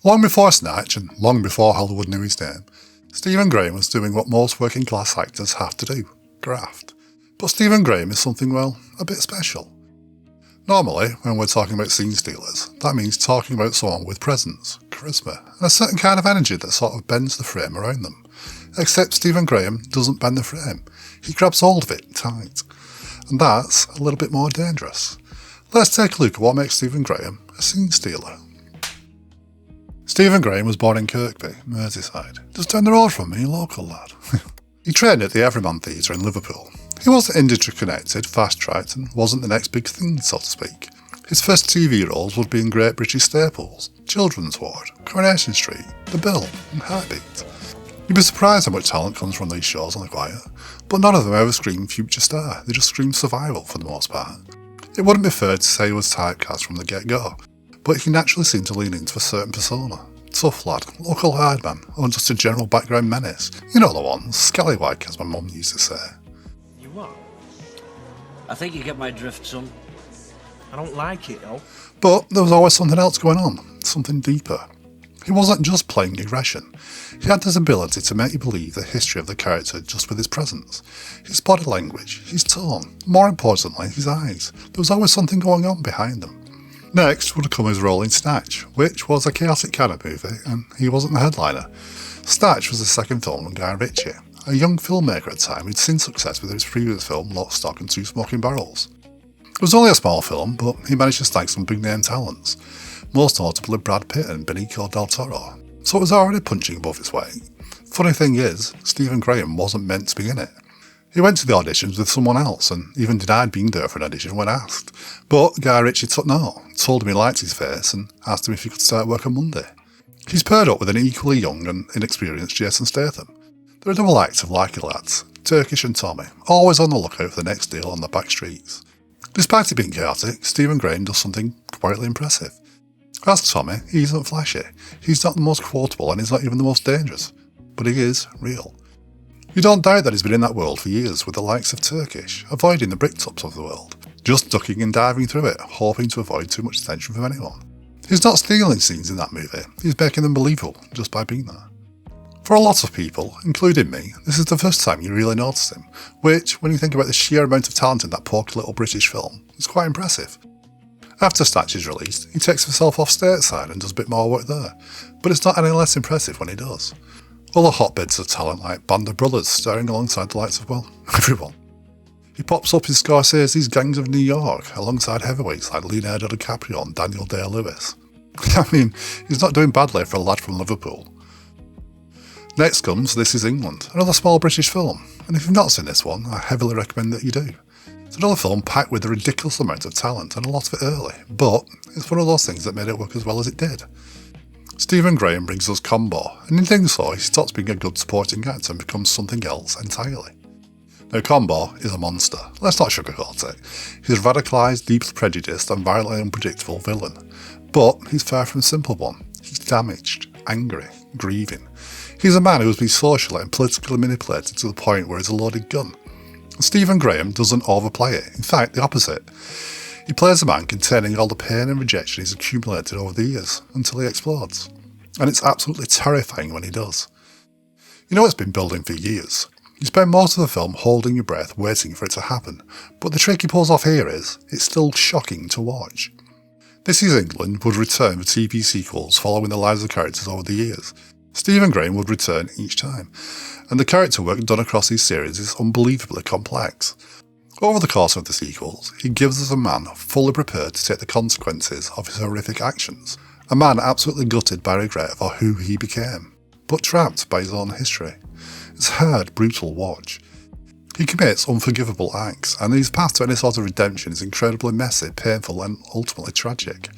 Long before Snatch, and long before Hollywood knew his name, Stephen Graham was doing what most working class actors have to do, graft. But Stephen Graham is something, well, a bit special. Normally, when we're talking about scene stealers, that means talking about someone with presence, charisma, and a certain kind of energy that sort of bends the frame around them. Except Stephen Graham doesn't bend the frame, he grabs hold of it tight. And that's a little bit more dangerous. Let's take a look at what makes Stephen Graham a scene stealer. Stephen Graham was born in Kirkby, Merseyside, just down the road from me, a local lad. He trained at the Everyman Theatre in Liverpool. He wasn't industry connected, fast-tracked, and wasn't the next big thing, so to speak. His first TV roles would be in Great British Staples, Children's Ward, Coronation Street, The Bill, and Heartbeat. You'd be surprised how much talent comes from these shows on the quiet, but none of them ever scream future star, they just scream survival for the most part. It wouldn't be fair to say he was typecast from the get-go, but he naturally seemed to lean into a certain persona. Tough lad, local hardman, or just a general background menace. You know the ones, scallywag as my mum used to say. You what? I think you get my drift, son. I don't like it, though. But there was always something else going on, something deeper. He wasn't just playing aggression. He had this ability to make you believe the history of the character just with his presence, his body language, his tone, more importantly, his eyes. There was always something going on behind them. Next would come his role in Snatch, which was a chaotic kind of movie, and he wasn't the headliner. Snatch was the second film from Guy Ritchie, a young filmmaker at the time who'd seen success with his previous film Lock, Stock and Two Smoking Barrels. It was only a small film, but he managed to snag some big name talents, most notably Brad Pitt and Benicio del Toro, so it was already punching above its weight. Funny thing is, Stephen Graham wasn't meant to be in it. He went to the auditions with someone else and even denied being there for an audition when asked. But Guy Ritchie took note, told him he liked his face and asked him if he could start work on Monday. He's paired up with an equally young and inexperienced Jason Statham. They're a double act of likely lads, Turkish and Tommy, always on the lookout for the next deal on the back streets. Despite it being chaotic, Stephen Graham does something quietly impressive. As for Tommy, he isn't flashy, he's not the most quotable and he's not even the most dangerous, but he is real. You don't doubt that he's been in that world for years with the likes of Turkish, avoiding the bricktops of the world, just ducking and diving through it, hoping to avoid too much attention from anyone. He's not stealing scenes in that movie, he's making them believable just by being there. For a lot of people, including me, this is the first time you really notice him, which, when you think about the sheer amount of talent in that porky little British film, is quite impressive. After Snatch is released, he takes himself off stateside and does a bit more work there, but it's not any less impressive when he does. Other hotbeds of talent like Band of Brothers starring alongside the likes of, well, everyone. He pops up in Scorsese's Gangs of New York alongside heavyweights like Leonardo DiCaprio and Daniel Day-Lewis. I mean, he's not doing badly for a lad from Liverpool. Next comes This Is England, another small British film, and if you've not seen this one, I heavily recommend that you do. It's another film packed with a ridiculous amount of talent and a lot of it early, but it's one of those things that made it work as well as it did. Stephen Graham brings us Combo, and in doing so, he stops being a good supporting actor and becomes something else entirely. Now, Combo is a monster, let's not sugarcoat it. He's a radicalised, deeply prejudiced and violently unpredictable villain. But he's far from a simple one. He's damaged, angry, grieving. He's a man who has been socially and politically manipulated to the point where he's a loaded gun. And Stephen Graham doesn't overplay it, in fact, the opposite. He plays a man containing all the pain and rejection he's accumulated over the years, until he explodes. And it's absolutely terrifying when he does. You know it's been building for years. You spend most of the film holding your breath, waiting for it to happen, but the trick he pulls off here is, it's still shocking to watch. This Is England would return with TV sequels following the lives of characters over the years. Stephen Graham would return each time, and the character work done across these series is unbelievably complex. Over the course of the sequels, he gives us a man fully prepared to take the consequences of his horrific actions, a man absolutely gutted by regret for who he became, but trapped by his own history. It's a hard, brutal watch. He commits unforgivable acts, and his path to any sort of redemption is incredibly messy, painful and ultimately tragic.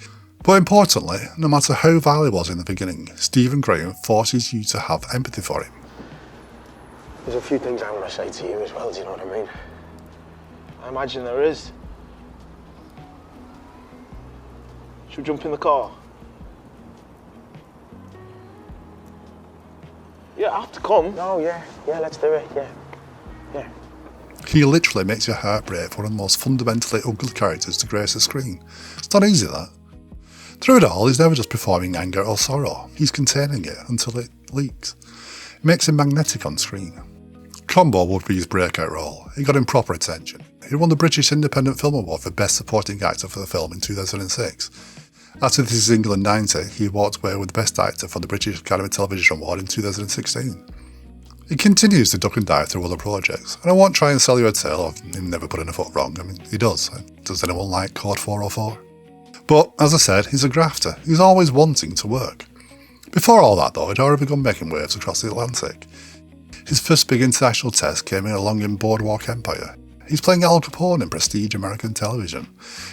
But importantly, no matter how vile he was in the beginning, Stephen Graham forces you to have empathy for him. There's a few things I want to say to you as well, do you know what I mean? I imagine there is. Should we jump in the car? Yeah, I have to come. Oh, yeah, let's do it, yeah. He literally makes your heart break for one of the most fundamentally ugly characters to grace the screen. It's not easy, that. Through it all, he's never just performing anger or sorrow, he's containing it until it leaks. It makes him magnetic on screen. Combo would be his breakout role. It got him proper attention. He won the British Independent Film Award for Best Supporting Actor for the film in 2006. After This Is England 90, he walked away with Best Actor for the British Academy Television Award in 2016. He continues to duck and dive through other projects, and I won't try and sell you a tale of him never putting a foot wrong. I mean, he does. Does anyone like Code 404? But, as I said, he's a grafter. He's always wanting to work. Before all that, though, he'd already begun making waves across the Atlantic. His first big international test came along in Boardwalk Empire. He's playing Al Capone in prestige American television.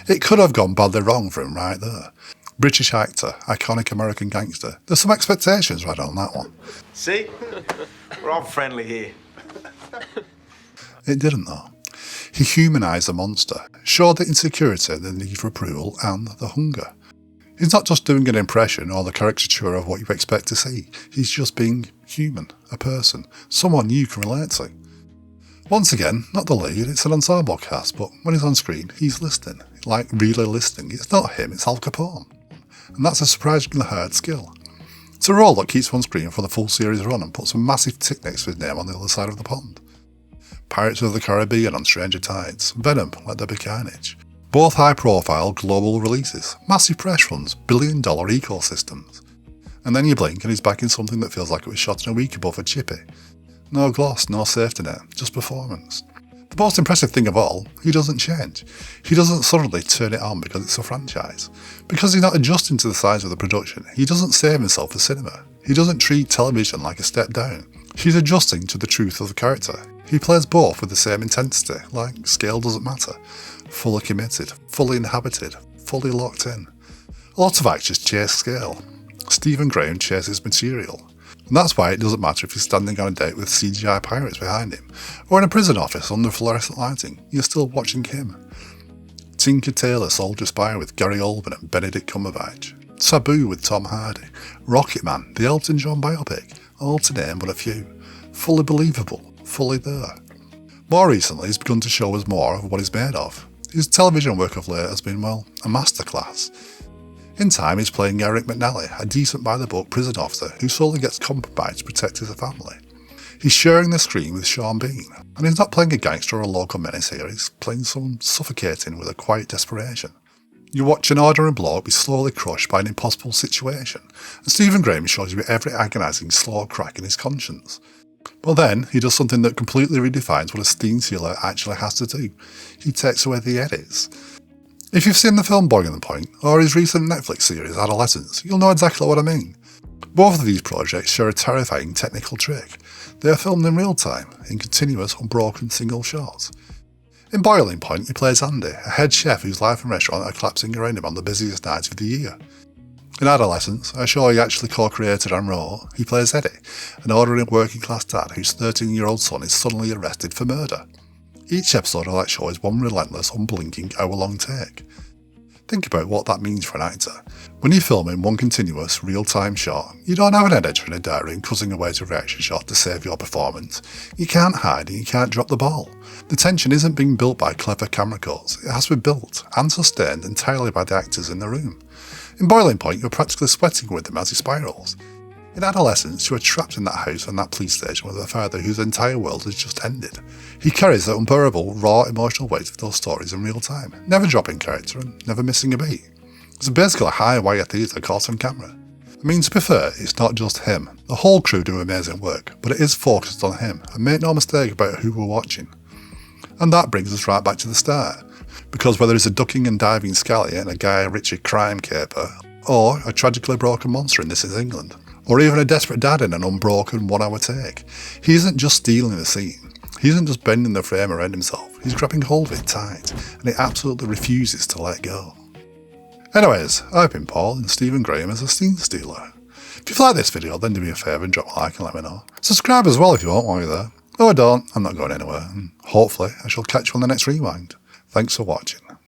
It could have gone badly wrong for him right there. British actor, iconic American gangster. There's some expectations right on that one. See? We're all friendly here. It didn't though. He humanised the monster, showed the insecurity, the need for approval and the hunger. He's not just doing an impression or the caricature of what you expect to see. He's just being human, a person, someone you can relate to. Once again, not the lead, it's an ensemble cast, but when he's on screen, he's listening. Like really listening. It's not him, it's Al Capone. And that's a surprisingly hard skill. It's a role that keeps him on screen for the full series run and puts a massive tick next to his name on the other side of the pond. Pirates of the Caribbean on Stranger Tides, Venom, Let There Be Carnage. Both high-profile global releases, massive press runs, billion-dollar ecosystems. And then you blink and he's back in something that feels like it was shot in a week above a chippy. No gloss, no safety net, just performance. The most impressive thing of all, he doesn't change. He doesn't suddenly turn it on because it's a franchise. Because he's not adjusting to the size of the production, he doesn't save himself for cinema. He doesn't treat television like a step down. He's adjusting to the truth of the character. He plays both with the same intensity, like scale doesn't matter. Fully committed, fully inhabited, fully locked in. A lot of actors chase scale. Stephen Graham chases material. And that's why it doesn't matter if he's standing on a date with CGI pirates behind him, or in a prison office under fluorescent lighting, you're still watching him. Tinker Tailor Soldier Spy with Gary Oldman and Benedict Cumberbatch. Taboo with Tom Hardy. Rocketman, the Elton John biopic, all to name but a few. Fully believable, fully there. More recently, he's begun to show us more of what he's made of. His television work of late has been, well, a masterclass. In time, he's playing Eric McNally, a decent by-the-book prison officer who solely gets compromised to protect his family. He's sharing the screen with Sean Bean, and he's not playing a gangster or a local menace here, he's playing someone suffocating with a quiet desperation. You watch an ordinary bloke be slowly crushed by an impossible situation, and Stephen Graham shows you every agonising slow crack in his conscience. But then, he does something that completely redefines what a scene sealer actually has to do. He takes away the edits. If you've seen the film Boiling Point, or his recent Netflix series Adolescence, you'll know exactly what I mean. Both of these projects share a terrifying technical trick. They are filmed in real time, in continuous, unbroken single shots. In Boiling Point, he plays Andy, a head chef whose life and restaurant are collapsing around him on the busiest nights of the year. In Adolescence, a show he actually co-created and wrote, he plays Eddie, an ordinary working-class dad whose 13-year-old son is suddenly arrested for murder. Each episode of that show is one relentless, unblinking, hour-long take. Think about what that means for an actor. When you film in one continuous, real-time shot, you don't have an editor in a diary and cutting away to a reaction shot to save your performance. You can't hide and you can't drop the ball. The tension isn't being built by clever camera cuts, it has to be built and sustained entirely by the actors in the room. In Boiling Point, you're practically sweating with him as he spirals. In Adolescence, you are trapped in that house and that police station with a father whose entire world has just ended. He carries the unbearable, raw, emotional weight of those stories in real time, never dropping character and never missing a beat. It's basically a high-wire theatre caught on camera. I mean, to be fair, it's not just him. The whole crew do amazing work, but it is focused on him, and make no mistake about who we're watching. And that brings us right back to the start. Because whether it's a ducking and diving scally in a Guy Ritchie crime caper, or a tragically broken monster in This Is England, or even a desperate dad in an unbroken 1 hour take, he isn't just stealing the scene. He isn't just bending the frame around himself. He's grabbing hold of it tight, and he absolutely refuses to let go. Anyways, I've been Paul, and Stephen Graham is a scene stealer. If you've liked this video, then do me a favour and drop a like and let me know. Subscribe as well if you want while you're there. Or don't, I'm not going anywhere, and hopefully I shall catch you on the next rewind. Thanks for watching.